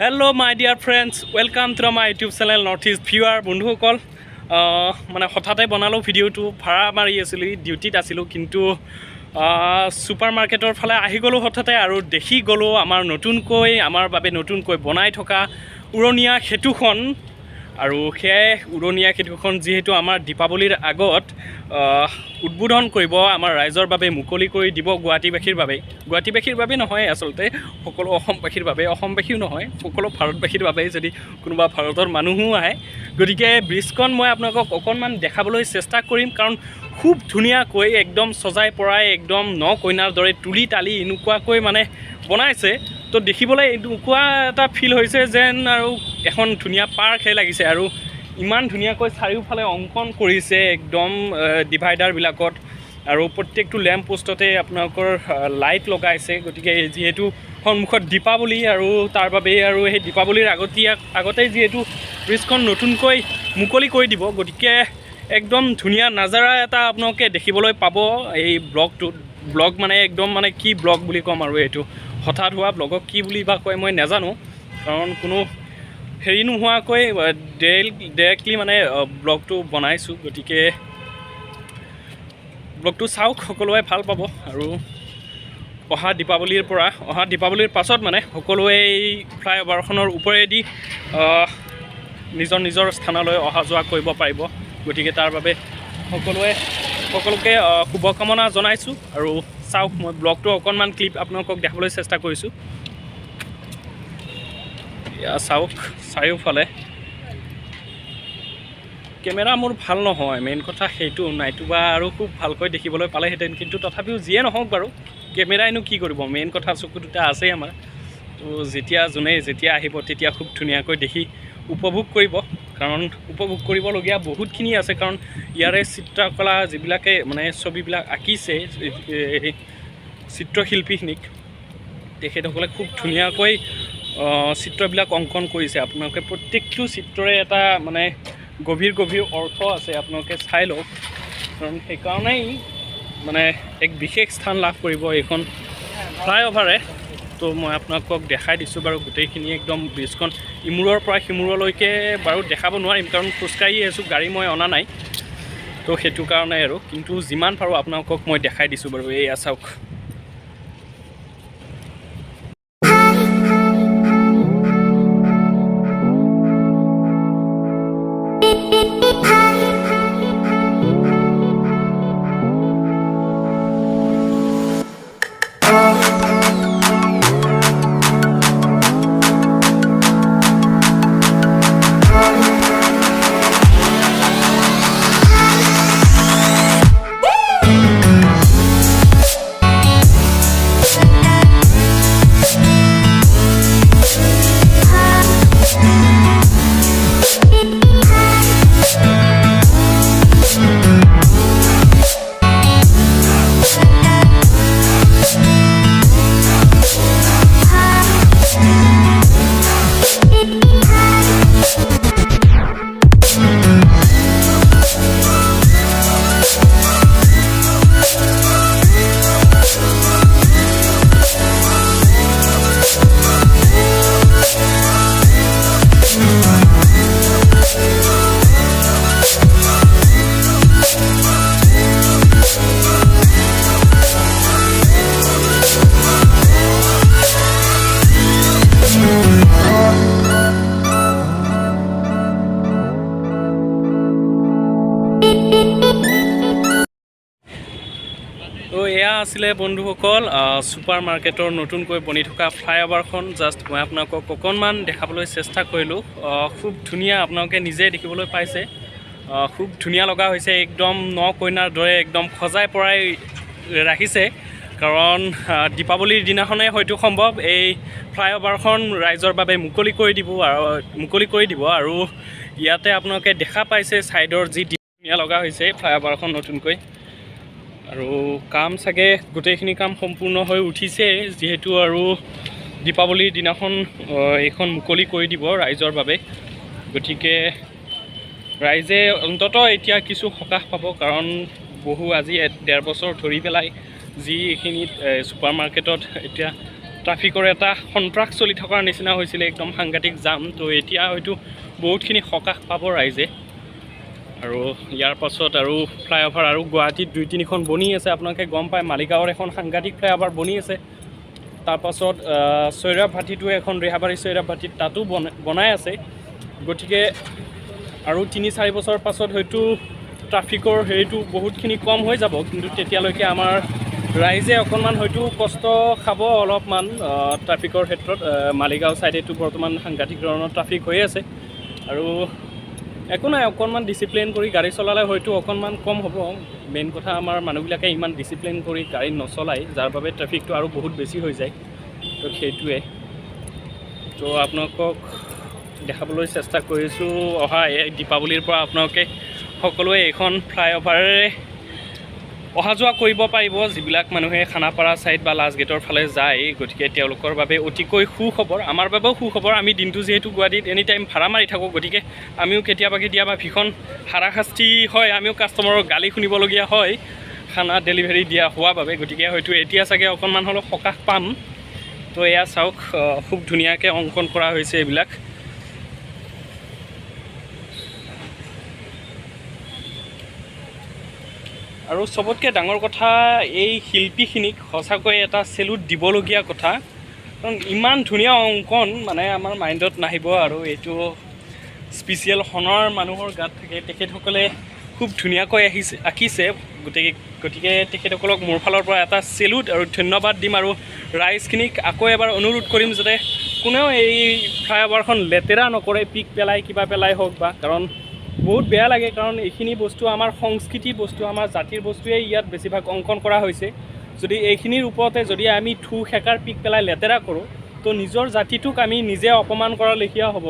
Hello my dear friends, welcome to my YouTube channel Northeast Viewer বন্ধুসকল মানে হঠাতে বনালো ভিডিওটো ভাড়া মাৰি আছিল ডিউটিত আছিল কিন্তু সুপাৰ মাৰ্কেটৰ ফালে আহি গলো হঠাতে আৰু দেখি গলো আমাৰ নতুনকৈ আমাৰ বাবে নতুনকৈ বনাই থকা উৰণীয়া খেতুখন আৰু সেই উৰণীয়া খেতুখন যেহেতু আমাৰ দীপাৱলীৰ আগত উদ্বোধন কৰিব আমাৰ ৰাইজৰ বাবে মুকলি কৰি দিব গুৱাহাটীবাসীৰ বাবে নহয় আসলতে সকলো অসমবাসীৰ বাবে অসমবাসীও নহয় সকলো ভাৰতবাসীৰ বাবে যদি কোনোবা ভাৰতৰ মানুহো আহে গতিকে ব্ৰিজখন মই আপোনালোকক অকণমান দেখাবলৈ চেষ্টা কৰিম কাৰণ খুব ধুনীয়াকৈ একদম সজাই পৰাই একদম ন কইনাৰ দৰে তুলি তালি এনেকুৱাকৈ মানে বনাইছে তো দেখিবলৈ এনেকুৱা এটা ফিল হৈছে যেন আৰু এখন ধুনীয়া পাৰ্কহে লাগিছে আৰু ইমান ধুনীয়াকৈ চাৰিওফালে অংকন কৰিছে একদম ডিভাইডাৰবিলাকত আৰু প্ৰত্যেকটো লেম্প পোষ্টতে আপোনালোকৰ লাইট লগাইছে গতিকে যিহেতু সন্মুখত দীপাৱলী আৰু তাৰ বাবে আৰু সেই দীপাৱলীৰ আগতেই যিহেতু ব্ৰিজখন নতুনকৈ মুকলি কৰি দিব গতিকে একদম ধুনীয়া নাজাৰা এটা আপোনালোকে দেখিবলৈ পাব এই ব্লগ মানে একদম মানে কি ব্লগ বুলি ক'ম আৰু এইটো হঠাৎ হোৱা ব্লগক কি বুলি বা কয় মই নাজানো কাৰণ কোনো হেৰি নোহোৱাকৈ ডাইৰেক্টলি মানে ব্লগটো বনাইছোঁ গতিকে ব্লগটো চাওক সকলোৱে ভাল পাব আৰু অহা দীপাৱলীৰ পাছত মানে সকলোৱে এই ফ্লাইঅভাৰখনৰ ওপৰেদি নিজৰ স্থানলৈ অহা যোৱা কৰিব পাৰিব গতিকে তাৰ বাবে সকলোকে শুভকামনা জনাইছোঁ আৰু চাওক মই ব্লগটো অকণমান ক্লিপ আপোনালোকক দেখাবলৈ চেষ্টা কৰিছোঁ চাওক চাৰিওফালে কেমেৰা মোৰ ভাল নহয় মেইন কথা সেইটো নাইটোবা আৰু খুব ভালকৈ দেখিবলৈ পালেহেঁতেন কিন্তু তথাপিও যিয়ে নহওক বাৰু কেমেৰাইনো কি কৰিব মেইন কথা চকু দুটা আছেই আমাৰ তো যেতিয়া আহিব তেতিয়া খুব ধুনীয়াকৈ দেখি উপভোগ কৰিব কাৰণ উপভোগ কৰিবলগীয়া বহুতখিনি আছে কাৰণ ইয়াৰে চিত্ৰকলা যিবিলাকে মানে ছবিবিলাক আঁকিছে চিত্ৰশিল্পীখিনিক তেখেতসকলে খুব ধুনীয়াকৈ চিত্ৰবিলাক অংকন কৰিছে আপোনালোকে প্ৰত্যেকটো চিত্ৰৰে এটা মানে গভীৰ অৰ্থ আছে আপোনালোকে চাই লওক কাৰণ সেইকাৰণেই মানে এক বিশেষ স্থান লাভ কৰিব এইখন ফ্লাইঅভাৰে তো মই আপোনালোকক দেখাই দিছোঁ বাৰু গোটেইখিনি একদম ব্ৰিজখন ইমূৰৰ পৰা সিমূৰলৈকে বাৰু দেখাব নোৱাৰিম কাৰণ খোজকাঢ়ি আছোঁ গাড়ী মই অনা নাই তো সেইটো কাৰণে আৰু কিন্তু যিমান পাৰোঁ আপোনালোকক মই দেখাই দিছোঁ বাৰু এয়া চাওক তো এয়া আছিলে বন্ধুসকল সুপাৰ মাৰ্কেটৰ নতুনকৈ বনি থকা ফ্লাইঅভাৰখন জাষ্ট মই আপোনালোকক অকণমান দেখাবলৈ চেষ্টা কৰিলোঁ খুব ধুনীয়া আপোনালোকে নিজে দেখিবলৈ পাইছে খুব ধুনীয়া লগা হৈছে একদম ন কইনাৰ দৰে একদম সজাই পৰাই ৰাখিছে কাৰণ দীপাৱলীৰ দিনাখনে হয়তো সম্ভৱ এই ফ্লাইঅভাৰখন ৰাইজৰ বাবে মুকলি কৰি দিব আৰু ইয়াতে আপোনালোকে দেখা পাইছে ছাইডৰ যি ধুনীয়া লগা হৈছে ফ্লাইঅভাৰখন নতুনকৈ আৰু কাম চাগে গোটেইখিনি কাম সম্পূৰ্ণ হৈ উঠিছে যিহেতু আৰু দীপাৱলীৰ দিনাখন এইখন মুকলি কৰি দিব ৰাইজৰ বাবে গতিকে ৰাইজে অন্ততঃ এতিয়া কিছু সকাহ পাব কাৰণ আজি 1.5 বছৰ ধৰি পেলাই যি এইখিনিত ছুপাৰ মাৰ্কেটত এতিয়া ট্ৰাফিকৰ এটা সন্ত্ৰাস চলি থকাৰ নিচিনা হৈছিলে, একদম সাংঘাতিক জাম। তো এতিয়া হয়তো বহুতখিনি সকাহ পাব ৰাইজে। আৰু ইয়াৰ পাছত আৰু ফ্লাইঅভাৰ আৰু গুৱাহাটীত 2-3খন বনি আছে, আপোনালোকে গম পায়। মালিগাঁৱৰ এখন সাংঘাতিক ফ্লাইঅভাৰ বনি আছে। তাৰপাছত চৈৰাব ভাটিটো এখন ৰেহাবাৰী চৈৰাব ভাটিত তাতো বনাই আছে। গতিকে আৰু 3-4 বছৰ পাছত হয়তো ট্ৰাফিকৰ হেৰিটো বহুতখিনি কম হৈ যাব, কিন্তু তেতিয়ালৈকে আমাৰ ৰাইজে অকণমান হয়তো কষ্ট খাব অলপমান ট্ৰাফিকৰ ক্ষেত্ৰত। মালিগাঁও ছাইডেতো বৰ্তমান সাংঘাতিক ধৰণৰ ট্ৰাফিক হৈ আছে। আৰু একো নাই, অকণমান ডিচিপ্লিন কৰি গাড়ী চলালে হয়তো অকণমান কম হ'ব। মেইন কথা আমাৰ মানুহবিলাকে ইমান ডিচিপ্লিন কৰি গাড়ী নচলায়, যাৰ বাবে ট্ৰাফিকটো আৰু বহুত বেছি হৈ যায়। তো সেইটোৱে। তো আপোনালোকক দেখাবলৈ চেষ্টা কৰিছোঁ অহা এই দীপাৱলীৰ পৰা আপোনালোকে সকলোৱে এইখন ফ্লাইঅভাৰেৰে অহা যোৱা কৰিব পাৰিব, যিবিলাক মানুহে খানাপাৰা ছাইড বা লাষ্টগেটৰ ফালে যায়। গতিকে তেওঁলোকৰ বাবে অতিকৈ সুখবৰ, আমাৰ বাবেও সুখবৰ। আমি দিনটো যিহেতু গুৱাহাটীত এনি টাইম ভাড়া মাৰি থাকোঁ, গতিকে আমিও কেতিয়াবা ভীষণ হাৰাশাস্তি হয়, আমিও কাষ্টমাৰৰ গালি শুনিবলগীয়া হয় খানা ডেলিভাৰী দিয়া হোৱাৰ বাবে। গতিকে হয়তো এতিয়া চাগে অকণমান হ'লেও সকাহ পাম। তো এয়া চাওক, খুব ধুনীয়াকৈ অংকন কৰা হৈছে এইবিলাক। আৰু চবতকৈ ডাঙৰ কথা, এই শিল্পীখিনিক সঁচাকৈ এটা চেলুট দিবলগীয়া কথা, কাৰণ ইমান ধুনীয়া অংকন মানে আমাৰ মাইণ্ডত নাহিব। আৰু এইটো স্পেচিয়েল সনৰ মানুহৰ গাত থাকে, তেখেতসকলে খুব ধুনীয়াকৈ আঁকিছে। গতিকে তেখেতসকলক মোৰ ফালৰ পৰা এটা চেলুট আৰু ধন্যবাদ দিম। আৰু ৰাইজখিনিক আকৌ এবাৰ অনুৰোধ কৰিম যাতে কোনেও এই ফ্লাইঅভাৰখন লেতেৰা নকৰে, পিক পেলাই কিবা পেলাই হওক বা, কাৰণ বহুত বেয়া লাগে। কাৰণ এইখিনি বস্তু আমাৰ সংস্কৃতি বস্তু, আমাৰ জাতিৰ বস্তুৱেই ইয়াত বেছিভাগ অংকন কৰা হৈছে। যদি এইখিনিৰ ওপৰতে যদি আমি থু খেকাৰ পিক পেলাই লেতেৰা কৰোঁ, তো নিজৰ জাতিটোক আমি নিজে অপমান কৰাৰ লেখীয়া হ'ব।